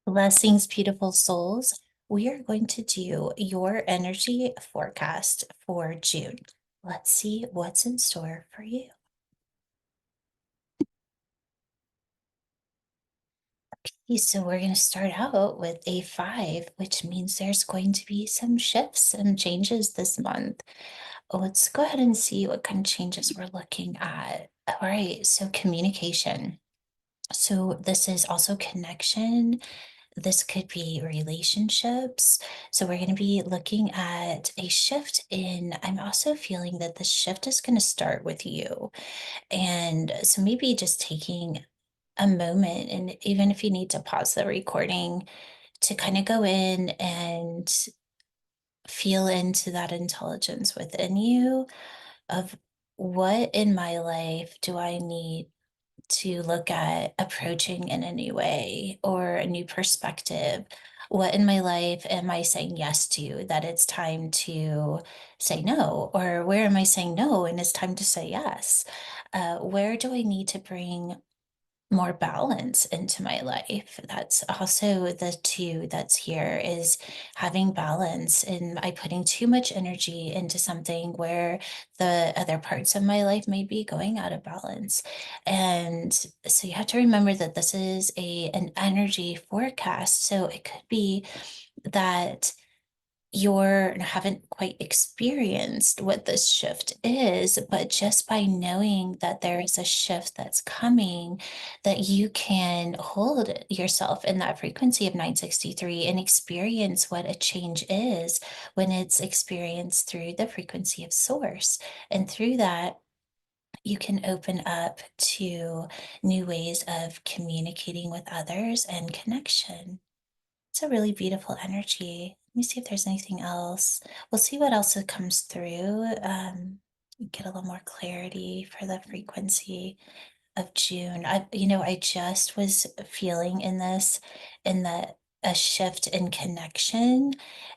Blessings, beautiful souls. We are going to do your energy forecast for June. Let's see what's in store for you. Okay, so we're going to start out with a 5, which means there's going to be some shifts and changes this month. Let's go ahead and see what kind of changes we're looking at. All right, so communication. So this is also connection. This could be relationships. So we're going to be looking at a shift in, I'm also feeling that the shift is going to start with you. And so maybe just taking a moment, and even if you need to pause the recording to kind of go in and feel into that intelligence within you of what in my life do I need to look at approaching in a new way or a new perspective. What in my life am I saying yes to that it's time to say no? Or where am I saying no and it's time to say yes? Where do I need to bring more balance into my life? That's also the two that's here is having balance. And I putting too much energy into something where the other parts of my life may be going out of balance. And so you have to remember that this is an energy forecast. So it could be that you're haven't quite experienced what this shift is, but just by knowing that there is a shift that's coming, that you can hold yourself in that frequency of 963 and experience what a change is when it's experienced through the frequency of source. And through that, you can open up to new ways of communicating with others and connection. It's a really beautiful energy. Let me see if there's anything else. We'll see what else comes through. Get a little more clarity for the frequency of June. I just was feeling in this, in the a shift in connection.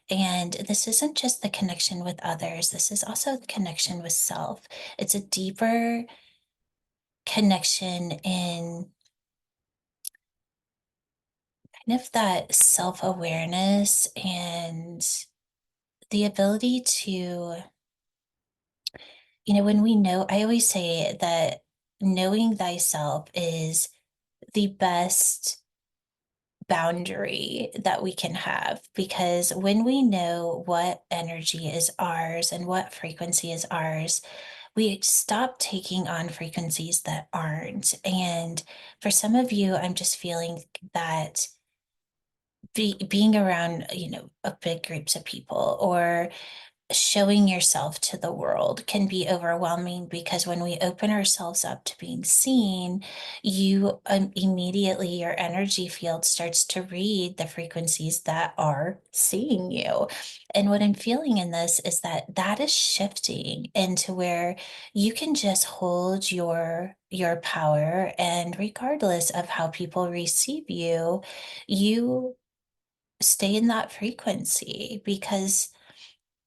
And this isn't just the connection with others, this is also the connection with self. It's a deeper connection in kind of that self-awareness and the ability to, when we know, I always say that knowing thyself is the best boundary that we can have, because when we know what energy is ours and what frequency is ours, we stop taking on frequencies that aren't. And for some of you, I'm just feeling that being around, a big groups of people or showing yourself to the world can be overwhelming, because when we open ourselves up to being seen, you immediately, your energy field starts to read the frequencies that are seeing you. And what I'm feeling in this is that that is shifting into where you can just hold your power, and regardless of how people receive you, you stay in that frequency. Because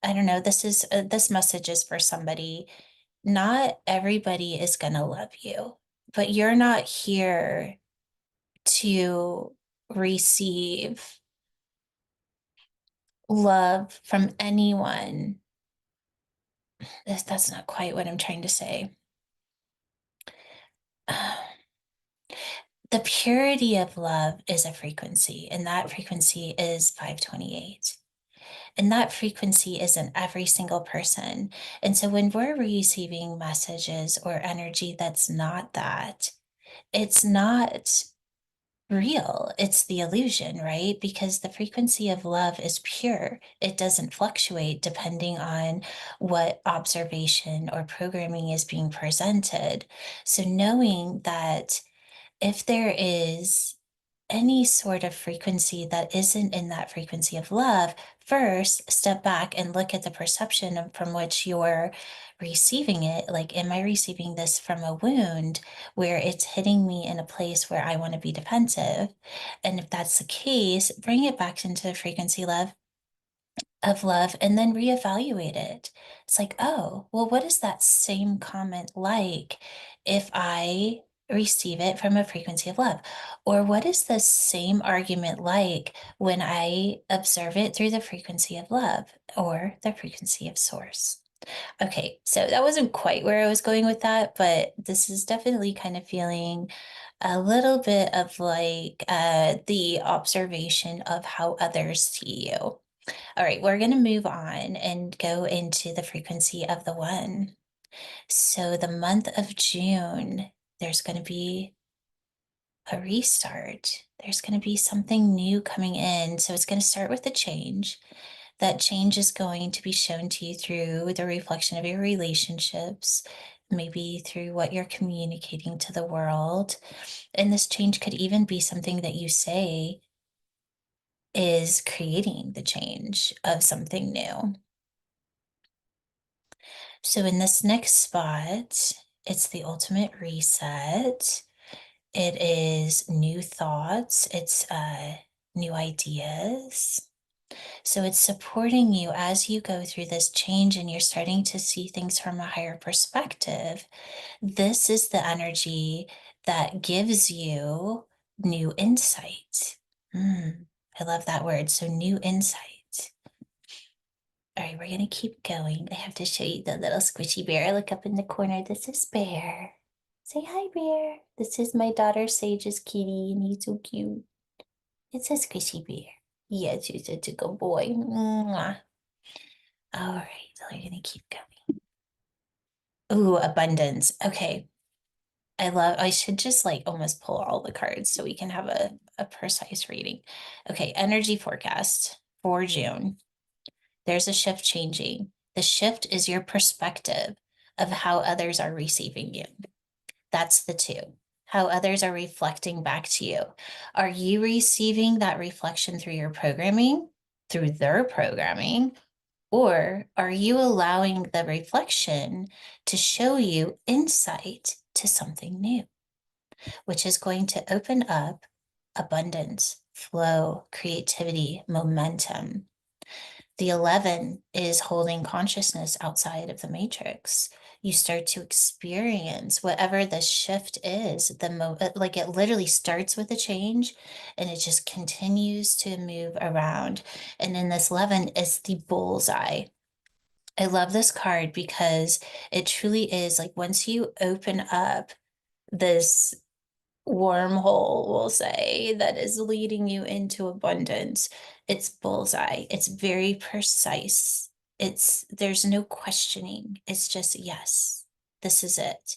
I don't know, this message is for somebody. Not everybody is going to love you, but you're not here to receive love from anyone. That's not quite what I'm trying to say. The purity of love is a frequency, and that frequency is 528. And that frequency is in every single person. And so when we're receiving messages or energy that's not that, it's not real. It's the illusion, right? Because the frequency of love is pure. It doesn't fluctuate depending on what observation or programming is being presented. So knowing that if there is any sort of frequency that isn't in that frequency of love, first step back and look at the perception from which you're receiving it. Like, am I receiving this from a wound where it's hitting me in a place where I want to be defensive? And if that's the case, bring it back into the frequency of love and then reevaluate it. It's like, oh, well, what is that same comment like if I receive it from a frequency of love? Or what is the same argument like when I observe it through the frequency of love or the frequency of source? Okay, so that wasn't quite where I was going with that, but this is definitely kind of feeling a little bit of like the observation of how others see you. All right, we're going to move on and go into the frequency of the one. So the month of June, there's going to be a restart. There's going to be something new coming in. So it's going to start with a change. That change is going to be shown to you through the reflection of your relationships, maybe through what you're communicating to the world. And this change could even be something that you say is creating the change of something new. So in this next spot, it's the ultimate reset. It is new thoughts, it's new ideas. So it's supporting you as you go through this change and you're starting to see things from a higher perspective. This is the energy that gives you new insight. I love that word. So, new insight. All right, we're going to keep going. I have to show you the little squishy bear. Look up in the corner. This is Bear. Say hi, Bear. This is my daughter Sage's kitty, and he's so cute. It's a squishy bear. Yes, you're such a good boy. Mwah. All right, so we're going to keep going. Ooh, abundance. Okay. I should just like almost pull all the cards so we can have a precise reading. Okay, energy forecast for June. There's a shift changing. The shift is your perspective of how others are receiving you. That's the two. How others are reflecting back to you. Are you receiving that reflection through your programming, through their programming, or are you allowing the reflection to show you insight to something new, which is going to open up abundance, flow, creativity, momentum? The 11 is holding consciousness outside of the matrix. You start to experience whatever the shift is, like it literally starts with a change and it just continues to move around. And in this 11 is the bullseye. I love this card because it truly is like once you open up this wormhole, we'll say, that is leading you into abundance. It's bullseye. It's very precise. There's no questioning. It's just, yes, this is it.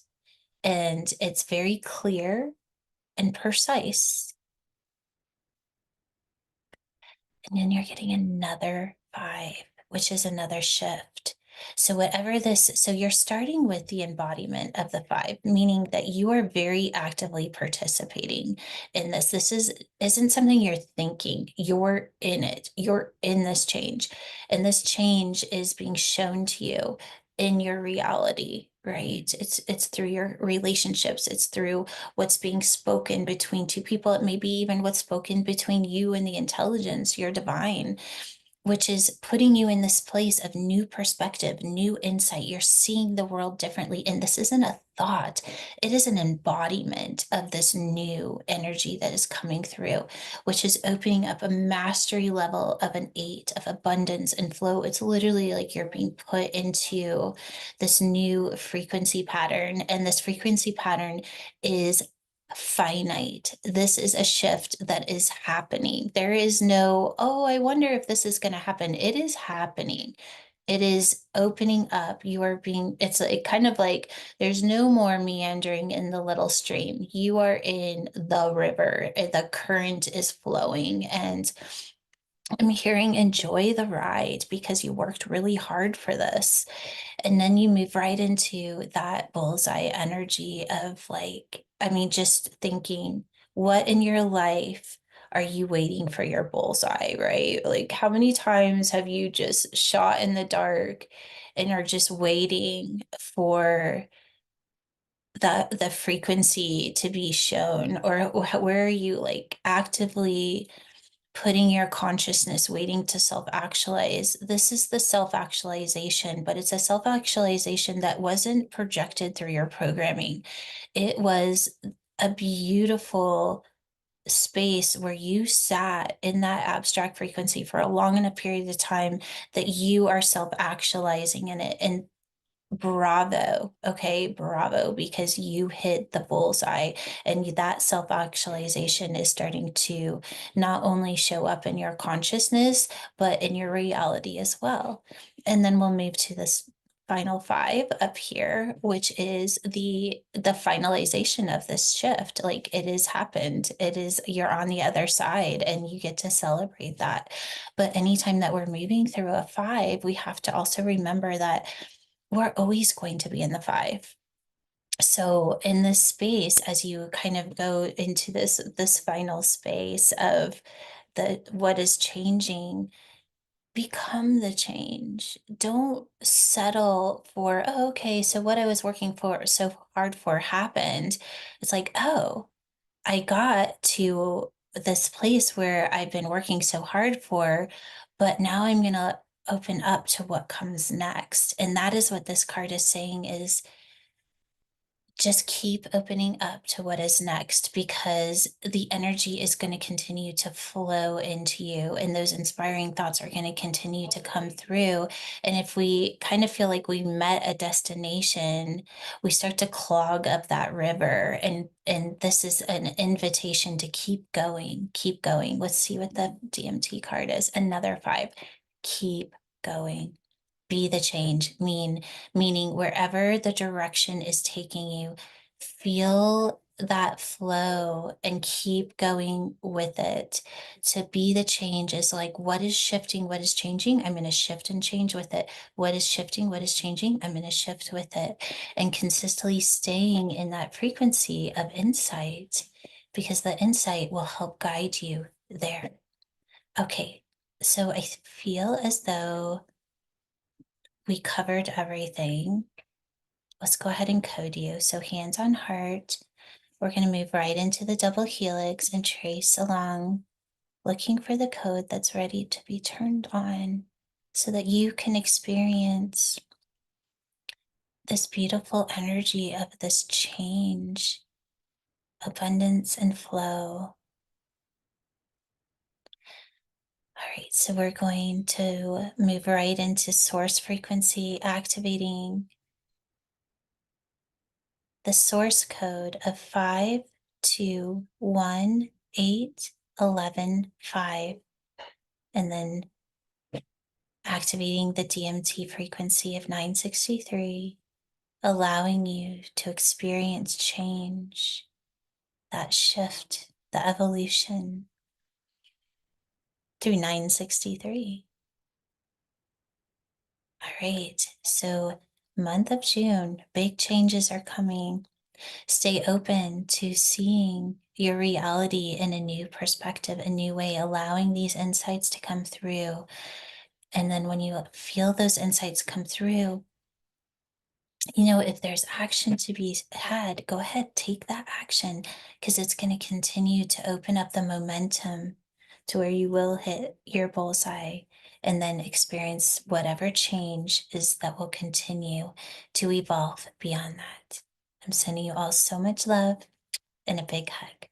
And it's very clear and precise. And then you're getting another 5, which is another shift. So you're starting with the embodiment of the 5, meaning that you are very actively participating in this. Isn't something you're thinking. You're in it. You're in this change. And this change is being shown to you in your reality, right? It's through your relationships. It's through what's being spoken between two people. It may be even what's spoken between you and the intelligence, your divine, which is putting you in this place of new perspective, new insight. You're seeing the world differently. And this isn't a thought, it is an embodiment of this new energy that is coming through, which is opening up a mastery level of an 8 of abundance and flow. It's literally like you're being put into this new frequency pattern. And this frequency pattern is finite. This is a shift that is happening. There is no, oh, I wonder if this is going to happen. It is happening. It is opening up. It's like kind of like there's no more meandering in the little stream. You are in the river. The current is flowing. And I'm hearing enjoy the ride because you worked really hard for this. And then you move right into that bullseye energy of like, I mean, just thinking, what in your life are you waiting for your bullseye, right? Like, how many times have you just shot in the dark and are just waiting for the frequency to be shown? Or where are you like actively putting your consciousness waiting to self-actualize. This is the self-actualization, but it's a self-actualization that wasn't projected through your programming. It was a beautiful space where you sat in that abstract frequency for a long enough period of time that you are self-actualizing in it. And bravo, okay, bravo, because you hit the bullseye, and that self-actualization is starting to not only show up in your consciousness, but in your reality as well. And then we'll move to this final five up here, which is the finalization of this shift. Like, it has happened. It is, you're on the other side and you get to celebrate that. But anytime that we're moving through a five, we have to also remember that we're always going to be in the five. So in this space, as you kind of go into this final space of the what is changing, become the change. Don't settle for, oh, okay, so what I was working for so hard for happened. It's like, oh, I got to this place where I've been working so hard for, but now I'm going to open up to what comes next. And that is what this card is saying, is just keep opening up to what is next, because the energy is going to continue to flow into you and those inspiring thoughts are going to continue to come through. And if we kind of feel like we met a destination, we start to clog up that river, and this is an invitation to keep going, keep going. Let's see what the DMT card is. Another five. Keep going. Be the change, meaning wherever the direction is taking you, feel that flow and keep going with it. To be the change is like, what is shifting, what is changing, I'm going to shift and change with it. What is shifting, what is changing, I'm going to shift with it. And consistently staying in that frequency of insight, because the insight will help guide you there. Okay, so I feel as though we covered everything. Let's go ahead and code you. So hands on heart, we're going to move right into the double helix and trace along, looking for the code that's ready to be turned on so that you can experience this beautiful energy of this change, abundance, and flow. All right, so we're going to move right into source frequency, activating the source code of 5218115, and then activating the DMT frequency of 963, allowing you to experience change, that shift, the evolution through 963. All right, so month of June, big changes are coming. Stay open to seeing your reality in a new perspective, a new way, allowing these insights to come through. And then when you feel those insights come through, if there's action to be had, go ahead, take that action, because it's going to continue to open up the momentum to where you will hit your bullseye and then experience whatever change is that will continue to evolve beyond that. I'm sending you all so much love and a big hug.